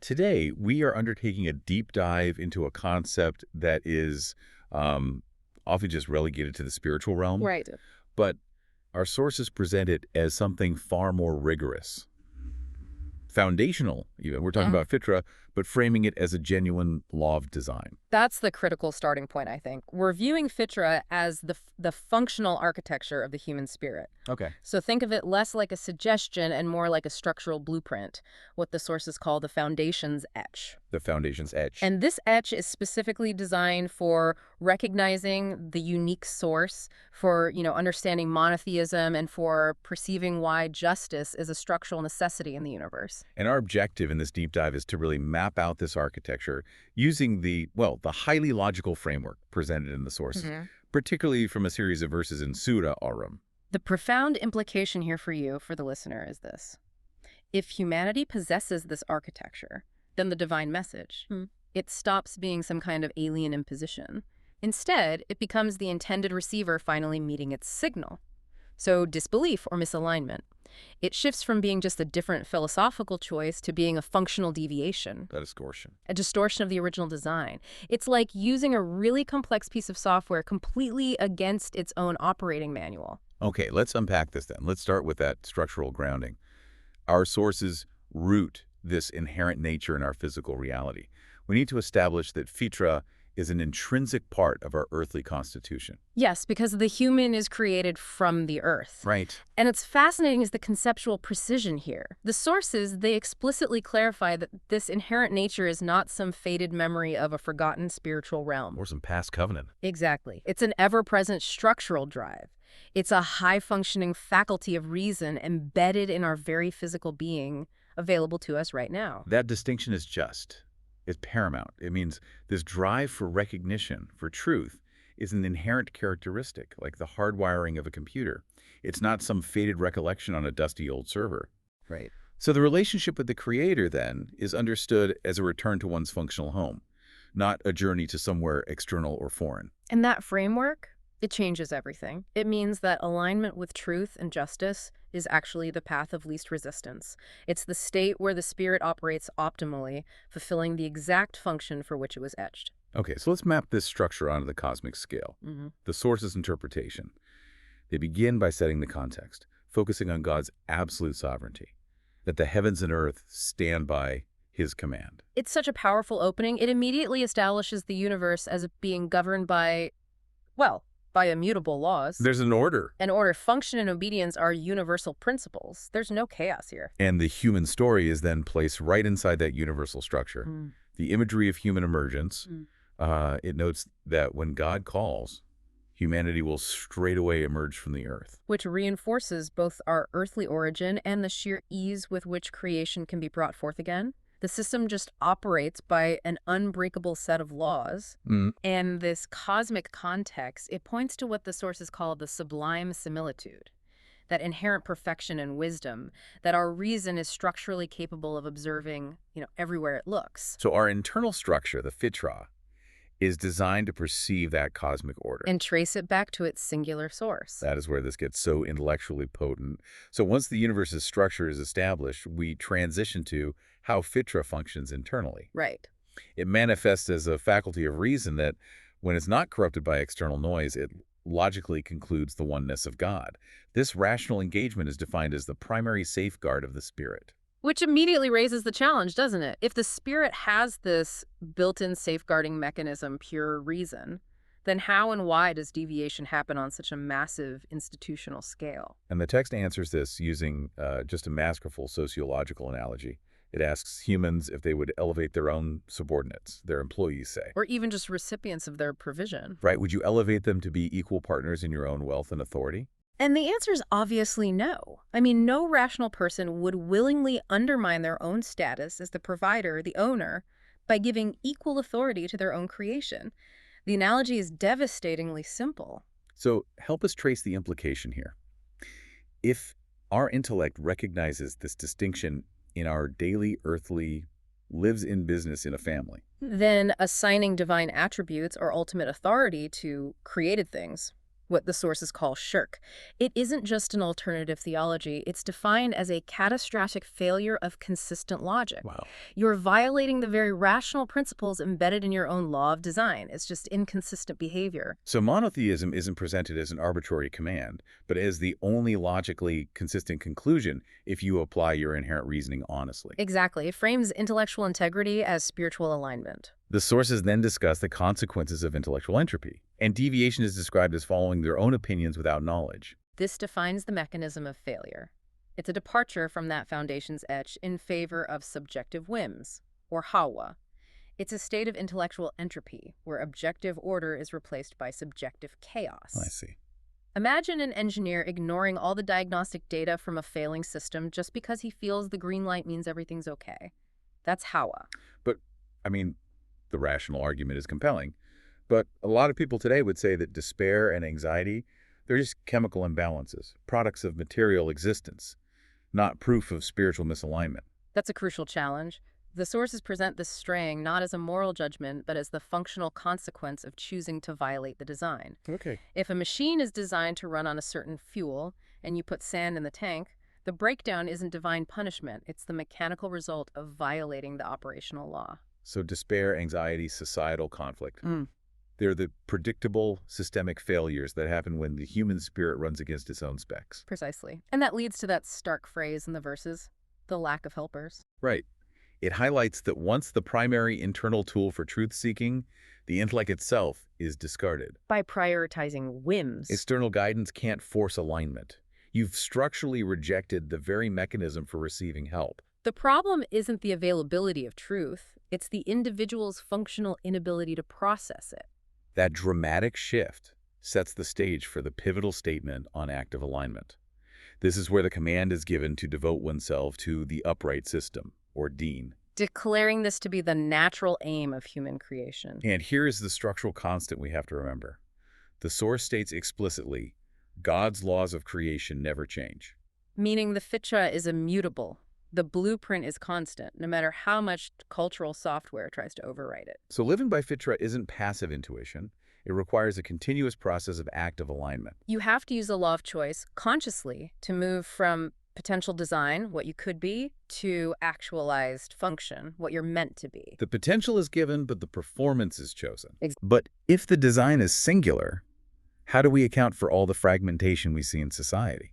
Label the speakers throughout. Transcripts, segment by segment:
Speaker 1: Today, we are undertaking a deep dive into a concept that is often just relegated to the spiritual realm,
Speaker 2: Right.
Speaker 1: but our sources present it as something far more rigorous, foundational even. We're talking about Fitrah, but framing it as a genuine law of design.
Speaker 2: That's the critical starting point, I think. We're viewing Fitrah as the functional architecture of the human spirit.
Speaker 1: Okay.
Speaker 2: So think of it less like a suggestion and more like a structural blueprint, what the sources call the foundation's etch.
Speaker 1: The foundation's edge.
Speaker 2: And this etch is specifically designed for recognizing the unique source, for, understanding monotheism, and for perceiving why justice is a structural necessity in the universe.
Speaker 1: And our objective in this deep dive is to really map out this architecture using the highly logical framework presented in the sources, particularly from a series of verses in Surah Ar-Rum.
Speaker 2: The profound implication here for you, for the listener, is this. If humanity possesses this architecture, then the divine message, it stops being some kind of alien imposition. Instead, it becomes the intended receiver finally meeting its signal. So disbelief or misalignment. It shifts from being just a different philosophical choice to being a functional deviation.
Speaker 1: That is distortion.
Speaker 2: A distortion of the original design. It's like using a really complex piece of software completely against its own operating manual.
Speaker 1: Okay, let's unpack this then. Let's start with that structural grounding. Our sources root this inherent nature in our physical reality. We need to establish that Fitrah is an intrinsic part of our earthly constitution.
Speaker 2: Yes, because the human is created from the earth.
Speaker 1: Right.
Speaker 2: And it's fascinating is the conceptual precision here. The sources, they explicitly clarify that this inherent nature is not some faded memory of a forgotten spiritual realm.
Speaker 1: Or some past covenant.
Speaker 2: Exactly. It's an ever-present structural drive. It's a high-functioning faculty of reason embedded in our very physical being, available to us right now.
Speaker 1: That distinction is just. It's paramount. It means this drive for recognition, for truth, is an inherent characteristic, like the hardwiring of a computer. It's not some faded recollection on a dusty old server.
Speaker 2: Right.
Speaker 1: So the relationship with the Creator, then, is understood as a return to one's functional home, not a journey to somewhere external or foreign.
Speaker 2: And that framework, it changes everything. It means that alignment with truth and justice is actually the path of least resistance. It's the state where the spirit operates optimally, fulfilling the exact function for which it was etched.
Speaker 1: Okay, so let's map this structure onto the cosmic scale. The source's interpretation. They begin by setting the context, focusing on God's absolute sovereignty, that the heavens and earth stand by his command.
Speaker 2: It's such a powerful opening. It immediately establishes the universe as being governed by immutable laws.
Speaker 1: There's an order.
Speaker 2: And order, function, and obedience are universal principles. There's no chaos here.
Speaker 1: And the human story is then placed right inside that universal structure. The imagery of human emergence, it notes that when God calls, humanity will straightaway emerge from the earth.
Speaker 2: Which reinforces both our earthly origin and the sheer ease with which creation can be brought forth again. The system just operates by an unbreakable set of laws. And this cosmic context, it points to what the sources call the sublime similitude, that inherent perfection and wisdom, that our reason is structurally capable of observing, everywhere it looks.
Speaker 1: So our internal structure, the Fitrah, is designed to perceive that cosmic order.
Speaker 2: And trace it back to its singular source.
Speaker 1: That is where this gets so intellectually potent. So once the universe's structure is established, we transition to how Fitrah functions internally.
Speaker 2: Right.
Speaker 1: It manifests as a faculty of reason that, when it's not corrupted by external noise, it logically concludes the oneness of God. This rational engagement is defined as the primary safeguard of the spirit.
Speaker 2: Which immediately raises the challenge, doesn't it? If the spirit has this built-in safeguarding mechanism, pure reason, then how and why does deviation happen on such a massive institutional scale?
Speaker 1: And the text answers this using just a masterful sociological analogy. It asks humans if they would elevate their own subordinates, their employees, say.
Speaker 2: Or even just recipients of their provision.
Speaker 1: Right. Would you elevate them to be equal partners in your own wealth and authority?
Speaker 2: And the answer is obviously no. I mean, no rational person would willingly undermine their own status as the provider, the owner, by giving equal authority to their own creation. The analogy is devastatingly simple.
Speaker 1: So help us trace the implication here. If our intellect recognizes this distinction in our daily earthly lives in business in a family,
Speaker 2: then assigning divine attributes or ultimate authority to created things, what the sources call shirk. It isn't just an alternative theology, it's defined as a catastrophic failure of consistent logic.
Speaker 1: Wow.
Speaker 2: You're violating the very rational principles embedded in your own law of design. It's just inconsistent behavior.
Speaker 1: So monotheism isn't presented as an arbitrary command, but as the only logically consistent conclusion if you apply your inherent reasoning honestly.
Speaker 2: Exactly. It frames intellectual integrity as spiritual alignment.
Speaker 1: The sources then discuss the consequences of intellectual entropy, and deviation is described as following their own opinions without knowledge.
Speaker 2: This defines the mechanism of failure. It's a departure from that foundation's etch in favor of subjective whims, or hawa. It's a state of intellectual entropy, where objective order is replaced by subjective chaos.
Speaker 1: I see.
Speaker 2: Imagine an engineer ignoring all the diagnostic data from a failing system just because he feels the green light means everything's okay. That's hawa.
Speaker 1: But, I mean, the rational argument is compelling. But a lot of people today would say that despair and anxiety, they're just chemical imbalances, products of material existence, not proof of spiritual misalignment.
Speaker 2: That's a crucial challenge. The sources present this straying not as a moral judgment, but as the functional consequence of choosing to violate the design.
Speaker 1: Okay.
Speaker 2: If a machine is designed to run on a certain fuel, and you put sand in the tank, the breakdown isn't divine punishment. It's the mechanical result of violating the operational law.
Speaker 1: So despair, anxiety, societal conflict.
Speaker 2: Mm.
Speaker 1: They're the predictable systemic failures that happen when the human spirit runs against its own specs.
Speaker 2: Precisely. And that leads to that stark phrase in the verses, the lack of helpers.
Speaker 1: Right. It highlights that once the primary internal tool for truth-seeking, the intellect itself, is discarded.
Speaker 2: By prioritizing whims.
Speaker 1: External guidance can't force alignment. You've structurally rejected the very mechanism for receiving help.
Speaker 2: The problem isn't the availability of truth, it's the individual's functional inability to process it.
Speaker 1: That dramatic shift sets the stage for the pivotal statement on active alignment. This is where the command is given to devote oneself to the upright system, or Dean.
Speaker 2: Declaring this to be the natural aim of human creation.
Speaker 1: And here is the structural constant we have to remember. The source states explicitly, God's laws of creation never change.
Speaker 2: Meaning the Fitrah is immutable. The blueprint is constant, no matter how much cultural software tries to overwrite it.
Speaker 1: So living by Fitrah isn't passive intuition. It requires a continuous process of active alignment.
Speaker 2: You have to use the law of choice consciously to move from potential design, what you could be, to actualized function, what you're meant to be.
Speaker 1: The potential is given, but the performance is chosen. But if the design is singular, how do we account for all the fragmentation we see in society?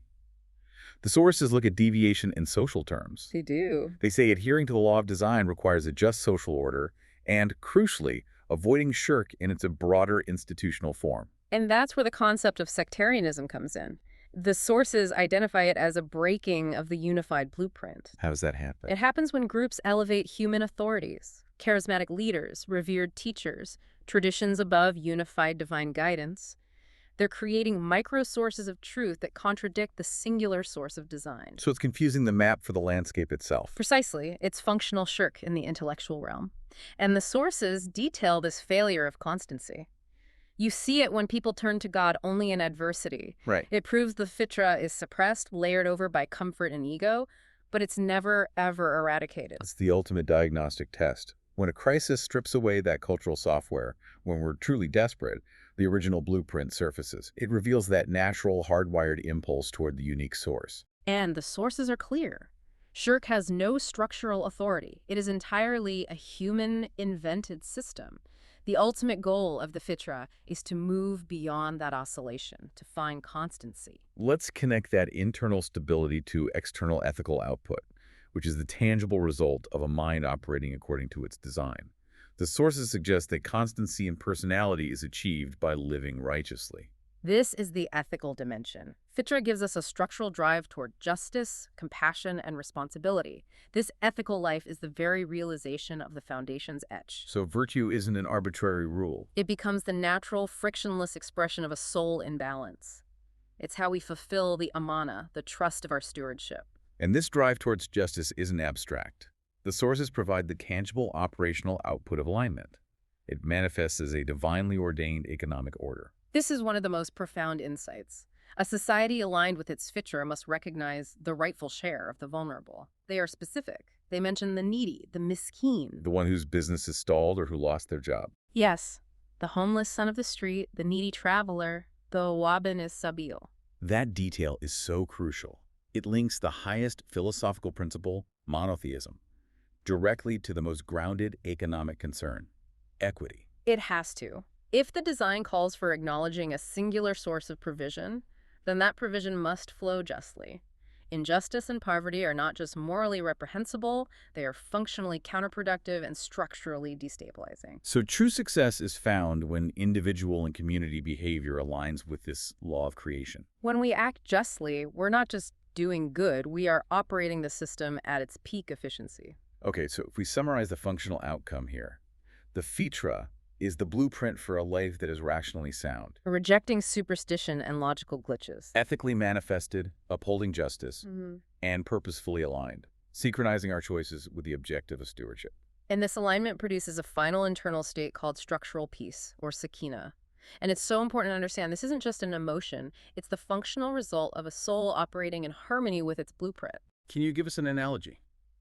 Speaker 1: The sources look at deviation in social terms.
Speaker 2: They do.
Speaker 1: They say adhering to the law of design requires a just social order and, crucially, avoiding shirk in its broader institutional form.
Speaker 2: And that's where the concept of sectarianism comes in. The sources identify it as a breaking of the unified blueprint.
Speaker 1: How does that happen?
Speaker 2: It happens when groups elevate human authorities, charismatic leaders, revered teachers, traditions above unified divine guidance. They're creating micro-sources of truth that contradict the singular source of design.
Speaker 1: So it's confusing the map for the landscape itself.
Speaker 2: Precisely. It's functional shirk in the intellectual realm. And the sources detail this failure of constancy. You see it when people turn to God only in adversity.
Speaker 1: Right.
Speaker 2: It proves the Fitrah is suppressed, layered over by comfort and ego, but it's never, ever eradicated.
Speaker 1: It's the ultimate diagnostic test. When a crisis strips away that cultural software, when we're truly desperate, the original blueprint surfaces. It reveals that natural, hardwired impulse toward the unique source.
Speaker 2: And the sources are clear. Shirk has no structural authority. It is entirely a human-invented system. The ultimate goal of the Fitrah is to move beyond that oscillation, to find constancy.
Speaker 1: Let's connect that internal stability to external ethical output, which is the tangible result of a mind operating according to its design. The sources suggest that constancy in personality is achieved by living righteously.
Speaker 2: This is the ethical dimension. Fitrah gives us a structural drive toward justice, compassion, and responsibility. This ethical life is the very realization of the foundation's etch.
Speaker 1: So virtue isn't an arbitrary rule.
Speaker 2: It becomes the natural, frictionless expression of a soul in balance. It's how we fulfill the amana, the trust of our stewardship.
Speaker 1: And this drive towards justice isn't abstract. The sources provide the tangible operational output of alignment. It manifests as a divinely ordained economic order.
Speaker 2: This is one of the most profound insights. A society aligned with its Fitrah must recognize the rightful share of the vulnerable. They are specific. They mention the needy, the miskeen.
Speaker 1: The one whose business is stalled or who lost their job.
Speaker 2: Yes, the homeless son of the street, the needy traveler. The Wabin is Sabil.
Speaker 1: That detail is so crucial. It links the highest philosophical principle, monotheism, directly to the most grounded economic concern, equity.
Speaker 2: It has to. If the design calls for acknowledging a singular source of provision, then that provision must flow justly. Injustice and poverty are not just morally reprehensible, they are functionally counterproductive and structurally destabilizing.
Speaker 1: So true success is found when individual and community behavior aligns with this law of creation.
Speaker 2: When we act justly, we're not just doing good, we are operating the system at its peak efficiency.
Speaker 1: Okay, so if we summarize the functional outcome here, the Fitrah is the blueprint for a life that is rationally sound,
Speaker 2: Rejecting superstition and logical glitches.
Speaker 1: ethically manifested, upholding justice,
Speaker 2: Mhm.
Speaker 1: and purposefully aligned, synchronizing our choices with the objective of stewardship.
Speaker 2: And this alignment produces a final internal state called structural peace, or sakina. And it's so important to understand this isn't just an emotion, it's the functional result of a soul operating in harmony with its blueprint.
Speaker 1: Can you give us an analogy?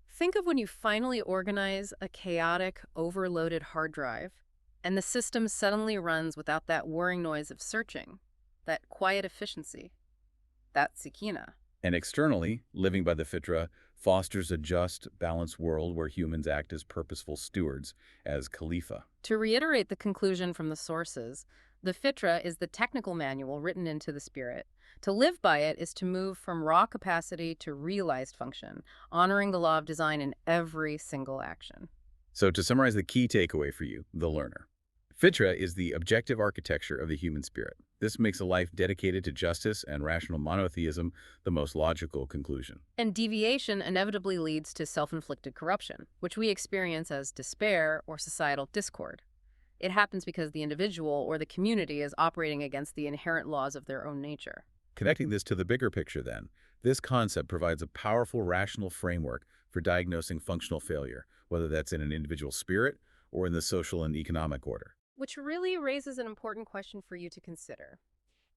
Speaker 2: Think of when you finally organize a chaotic, overloaded hard drive, and the system suddenly runs without that whirring noise of searching, that quiet efficiency, that sakina.
Speaker 1: And externally, living by the Fitrah fosters a just, balanced world where humans act as purposeful stewards, as Khalifa.
Speaker 2: To reiterate the conclusion from the sources, the Fitrah is the technical manual written into the spirit. To live by it is to move from raw capacity to realized function, honoring the law of design in every single action.
Speaker 1: So to summarize the key takeaway for you, the learner. Fitrah is the objective architecture of the human spirit. This makes a life dedicated to justice and rational monotheism the most logical conclusion.
Speaker 2: And deviation inevitably leads to self-inflicted corruption, which we experience as despair or societal discord. It happens because the individual or the community is operating against the inherent laws of their own nature.
Speaker 1: Connecting this to the bigger picture then, this concept provides a powerful rational framework for diagnosing functional failure, whether that's in an individual spirit or in the social and economic order.
Speaker 2: Which really raises an important question for you to consider.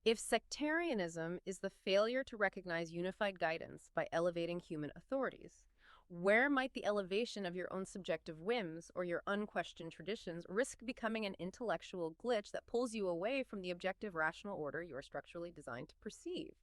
Speaker 2: If sectarianism is the failure to recognize unified guidance by elevating human authorities, where might the elevation of your own subjective whims or your unquestioned traditions risk becoming an intellectual glitch that pulls you away from the objective rational order you're structurally designed to perceive?